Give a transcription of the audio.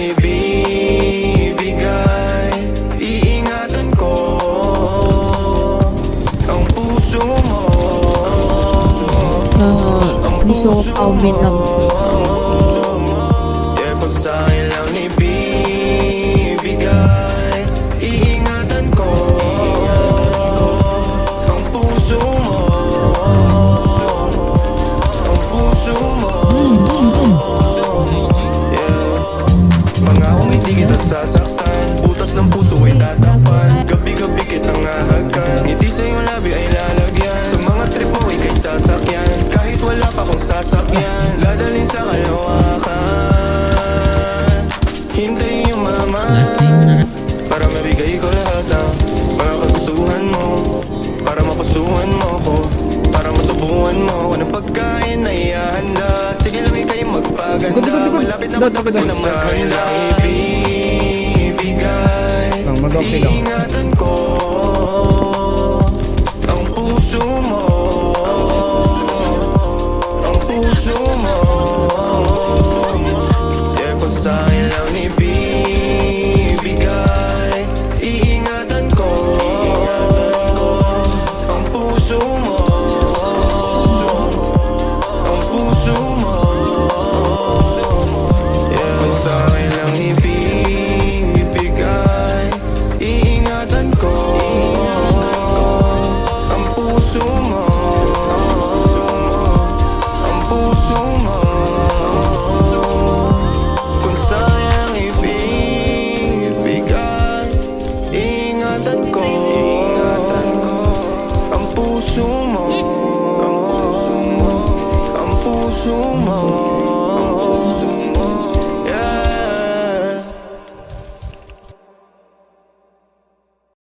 ibibigay, iingatan ko ang puso mo. Puso ko uminom. Yeah, kung sa'kin lang ibibigay, iingatan ko ang puso mo. Ang puso mo. Yeah. Pangakong hindi kita sasaktan, butas ng puso ay tatakpan. Gabi-gabi kitang hahagan, ngiti sa iyong labi ay lalagyan. Sa mga trip mo ika'y sasakyan, kahit wala pa kong sasakyan, dadalhin sa kalawakan. Hintayin yung mama para mabigay ko lahat ng mga kagustuhan mo, para mapusuhan mo ko, para masubuhan mo ko ng pagkain na ihahanda. Sige lang ika'y magpaganda, malapit na matapat ko na magkailang ibibigay, iingatan ko ang puso mo. Ang puso mo. Yeah, kung sa'kin lang ibibigay, iingatan ko ang puso mo. Ang puso mo. Yeah, kung sa'kin lang ibibigay, iingatan ko ang puso mo. Ang puso mo. Kung sayang ibibigay, iingatan ko ang puso mo.